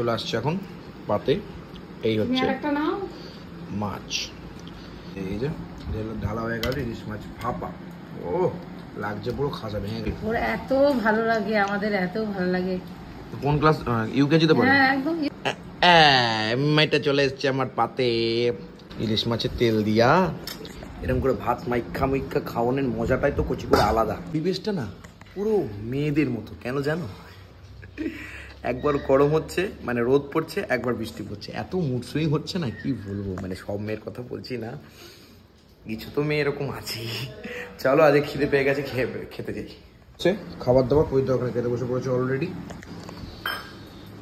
চলে আসছে এখন পাতে। এই হচ্ছে মাছ, এই যে ঢালা হয়ে গেল ইলিশ মাছ ভাপা। ও লাগছে পুরো খাসা ভেঙে গেল। ওর এত ভালো লাগে, আমাদের এত ভালো লাগে। কোন ক্লাস? ইউকেজিতে পড়ে? হ্যাঁ একদম। মেয়েটা চলে এসছে আমার পাতে। ইলিশ মাছের তেল দিয়া এরকম করে ভাত মাইখা খাওয়ানোর মজাটাই তো কচি করে আলাদা। পরিবেশটা না পুরো মেয়েদের মতো, কেন জানো? একবার গরম হচ্ছে মানে রোদ পড়ছে, একবার বৃষ্টি পড়ছে, এত মুড সুইং হচ্ছে না কি বলবো। মানে সব মেয়ের কথা বলছি না, কিছু তো মেয়ে এরকম আছে। চলো আজ খিদে পেয়ে গেছে, খেতে যাই। খাবার দাবার পরিতে ওখানে খেতে বসে পড়েছে অলরেডি।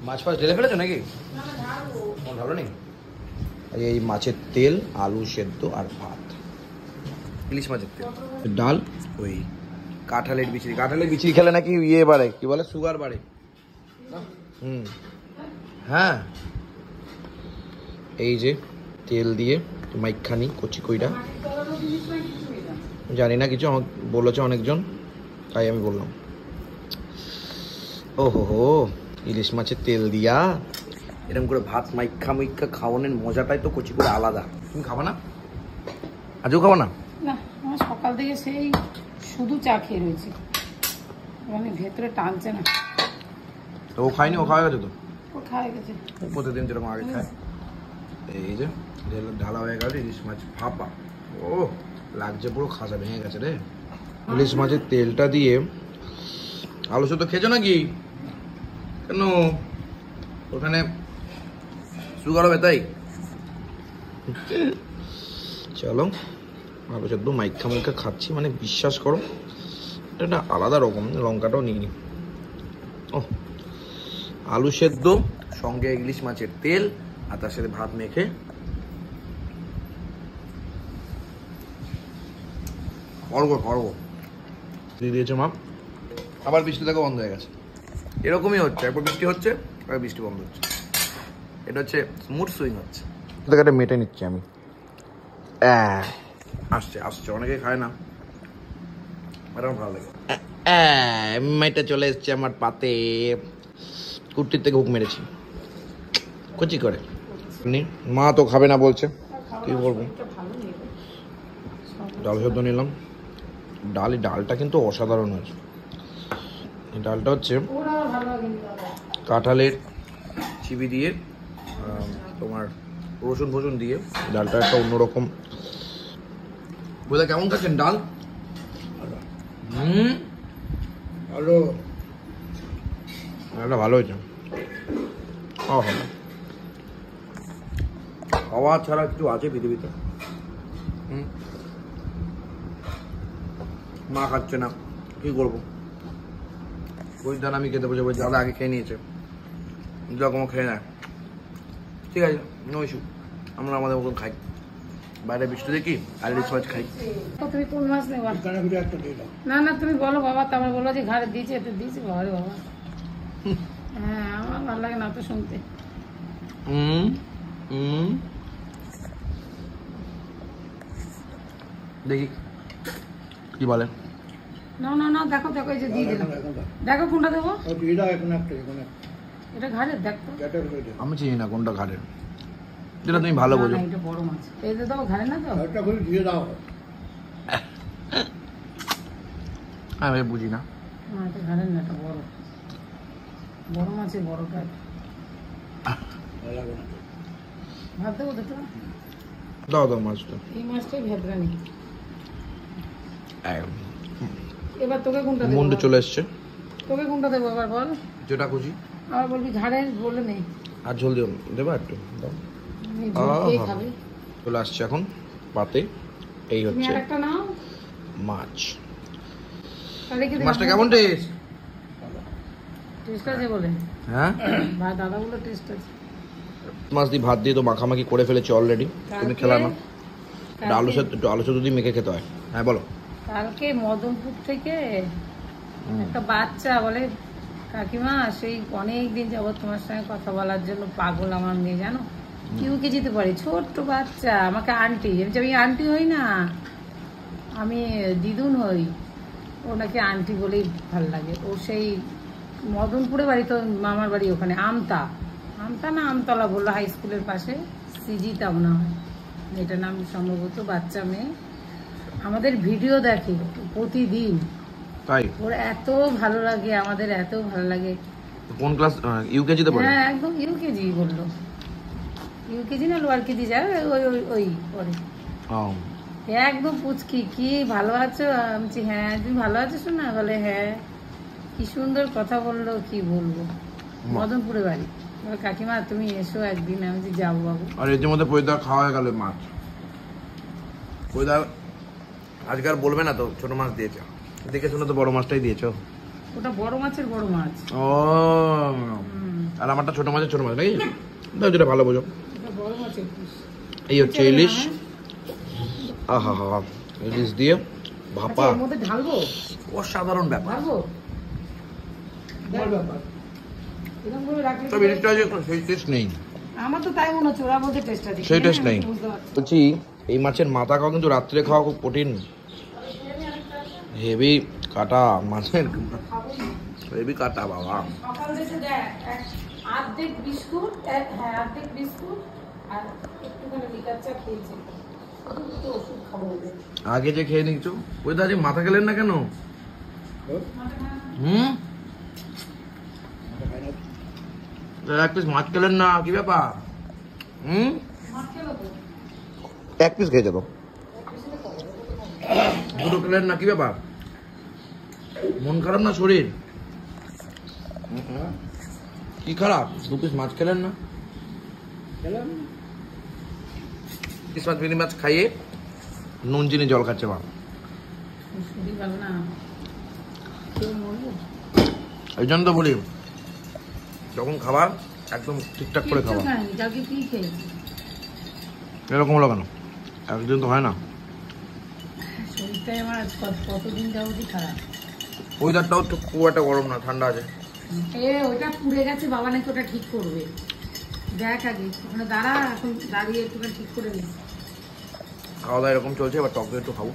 মাছ ফাছ ঢেলে ফেলেছো নাকি? ভালো নেই। এই মাছের তেল, আলু সেদ্ধ আর ভাত। ইলিশ মাছের তেল, ডাল, ওই কাঁঠালের বিচি খেলে নাকি ইয়ে বাড়ে, কি বলে, সুগার বাড়ে। হ্যাঁ, এই যে তেল দিয়ে মাইখানি কচি কইরা, জানি না কিছু, বলেছে অনেকজন তাই আমি বললাম। ও হো, ইলিশ মাছের তেল দিয়া এরকম করে ভাত মাইখা খাওয়ানোর মজাটাই তো কচি করে আলাদা। তুমি খাবা না? আজও খাবা না? না, আমার সকাল থেকে সেই শুধু চা খেয়ে রয়েছে, মানে ভেতরে টানছে না। তো ও খায়নি? ও খাওয়া গেছে তো? ও খাওয়া গেছে প্রতিদিন যেরকম আগে খায়। এই যে ঢালা হয়ে গেল ইলিশ মাছ ভাপা। ও লাগছে পুরো খাসা ভেঙে গেছে রে। ইলিশ মাছের তেলটা দিয়ে আলু সেদ্ধ খেয়েছো নাকি? কেন, ওখানে সুগার হবে তাই? চলো আলু সেদ্ধ মাইখা খাচ্ছি, মানে বিশ্বাস করো এটা আলাদা রকম। লঙ্কাটাও নিইনি। ও আলু সেদ্ধ সঙ্গে ইলিশ মাছের তেল আর তার সাথে ভাত মেখে অর্গ দিয়ে দিয়েছে মা। আবার বৃষ্টি দেখো বন্ধ হয়ে গেছে। এরকমই হচ্ছে, একবার বৃষ্টি হচ্ছে একবার বৃষ্টি বন্ধ হচ্ছে। এটা হচ্ছে মুড সুইং হচ্ছে। এটা মেটে নিচ্ছি আমি। আসছে অনেকে খায় না, আমার ভালো লাগে। মেয়েটা চলে এসছে আমার পাতে। কুর্তির থেকে হুক মেরেছি কচি করে। মা তো খাবে না বলছে, কি বলবো। ডাল সেদ্ধ নিলাম। ডালটা কিন্তু অসাধারণ হয়েছে। ডালটা হচ্ছে কাঁঠালের চিবি দিয়ে তোমার রসুন ফসুন দিয়ে ডালটা একটা অন্যরকম। বোঝা কেমন খাচ্ছেন ডাল? ভালো, ডালটা ভালো হয়েছে। খাওয়া ছাড়া কিছু আছে পৃথিবীতে? মা খাচ্ছে না, কি করবো। ওই দান আমি খেতে বসে বলছি, দাদা আগে খেয়ে নিয়েছে, যখন খেয়ে নেয় ঠিক আছে, নো ইস্যু। আমরা আমাদের মতন খাই, বাইরে বৃষ্টি দেখি আর ইলিশ মাছ খাই। তুমি কোন মাছ নেবা? না না তুমি বলো বাবা, তারপরে বলো যে ঘাড়ে দিয়েছে, তো দিয়েছে বাবা রে বাবা। হ্যাঁ আমার ভালো লাগে না তো শুনতে। দেখি কি বলে। না না না, দেখো এই যে দিয়ে দিলাম। দেখো কোনটা দেবো। এটা ঘাড়ের, দেখো। আমি চিনি না কোনটা ঘাড়ের, যেটা তুমি ভালো বোঝো। এটা বড় মাছ, এই যে দেবো ঘাড়ে না তো। আমি বুঝি না। এটা ঘাড়ের না, এটা বড় মাছের বড় কাঠ। ভাত দেবো দুটো? দাও মাছটা। এই মাছটাই ভেতরা নেই। এবার তোকে কোনটা দেবো? মুন্ডে চলে এসছে। তোকে কোনটা দেবো এবার বল? যেটা খুশি। আবার বলবি ঘাড়ের, বলে নেই। আর ঝোল দিও, দেবো একটু দাও। চলে আসছে এখন পাতে। এই হচ্ছে মাছ। মাছটা কেমন টেস্ট? টেস্ট আছে বলে? হ্যাঁ দাদা বলে টেস্ট আছে। মাছ দিয়ে ভাত দিয়ে তো মাখামাখি করে ফেলেছি অলরেডি, তুমি খেলা না। আলু সেদ্ধ দিয়ে মেখে খেতে হয়। হ্যাঁ বলো। কালকে মদনপুর থেকে একটা বাচ্চা বলে, কাকিমা সেই অনেক দিন যাবত তোমার সঙ্গে কথা বলার জন্য পাগল আমার মেয়ে, জানো, ইউকেজিতে পড়ে, ছোট্ট বাচ্চা, আমাকে আন্টি, আমি আন্টি হই না, আমি দিদুন হই। ও নাকি আন্টি বলেই ভাল লাগে। ও সেই মদনপুরে বাড়ি, তো মামার বাড়ি ওখানে আমতা, আমতা না আমতলা বললো, হাই স্কুলের পাশে সিজিটা মনে হয় এটা নাম, সম্ভবত। বাচ্চা মেয়ে আমাদের ভিডিও দেখে প্রতিদিন, তাই ওর এত ভালো লাগে, আমাদের এত ভালো লাগে। কোন ক্লাস? ইউকেজিতে পড়ে? হ্যাঁ একদম ইউকেজি বললো, ইউকেজি না লোয়ার কেজি যায়, ওই ওই ওই পরে। ও একদম পুচকি, কি ভালো আছো? আমি বলছি, হ্যাঁ তুমি ভালো আছো শোনা? বলে হ্যাঁ। কি সুন্দর কথা বললো, কি বলবো। মদনপুরে বাড়ি। বলে, কাকিমা তুমি এসো একদিন। আমি বলছি, যাবো বাবু। আর এর মধ্যে পরিদা খাওয়া হয়ে গেল মাছ। পরিদা আজকে আর বলবে না তো ছোট মাছ দিয়েছে, দেখে শুনে তো বড় মাছটাই দিয়েছো। ওটা বড় মাছের বড় মাছ। ও আর আমারটা ছোট মাছের ছোট মাছ নাকি? দাও যেটা ভালো বোঝো। ওটা বড় মাছের পিস। এই হচ্ছে ইলিশ। আহা হা, ইলিশ দিয়ে ভাপা, এর মধ্যে ঢালবো, অসাধারণ ব্যাপার। ঢালবো ব্যাপার এরকম করে রাখলে তবে ইলিশটা যে সেই টেস্ট নেই, আমার তো তাই মনে হচ্ছে, ওরা বলতে টেস্ট আছে, সেই টেস্ট নেই। বুঝতে পারছি। বলছি এই মাছের মাথা খাওয়া কিন্তু রাত্রে খাওয়া খুব কঠিন, হেভি কাটা মাছের, হেভি কাটা বাবা। সকাল থেকে দেখ, অর্ধেক বিস্কুট, হ্যাঁ অর্ধেক বিস্কুট আর একটুখানি লিকার চা খেয়েছি। তো ওষুধ খাবো বলে। আগে যে খেয়ে নিচ্ছ ওই দাদি মাথা খেলেন না কেন? হুম, এক পিস মাছ খেলেন না, কি ব্যাপার? হুম, মাছ খেলো তো? এক পিস খেয়ে যেত, দুটো খেলেন না, কি ব্যাপার? মন খারাপ না শরীর? কি খারাপ? দু পিস মাছ খেলেন না? পিস মাছ মিনি মাছ খাইয়ে নুন চিনি জল খাচ্ছে মা। শরীর ভালো না, কেউ মরবো। এই জন্য তো বলি যখন খাবার একদম ঠিকঠাক করে খাবার। কালকে কি খেয়েছি? এরকম হলো কেন? একদিন তো হয় না। শরীরটাই আমার আজ কতদিন যাবতই খারাপ। ওয়েদারটাও তো খুব একটা গরম না, ঠান্ডা আছে। ওইটা পুড়ে গেছে, বাবা নাকি ওটা ঠিক করবে। দেখ আগে ওখানে দাঁড়া, এখন দাঁড়িয়ে একটুখানি ঠিক করে নি। খাওয়া দাওয়া এরকম চলছে, এবার টক দই একটু খাবো।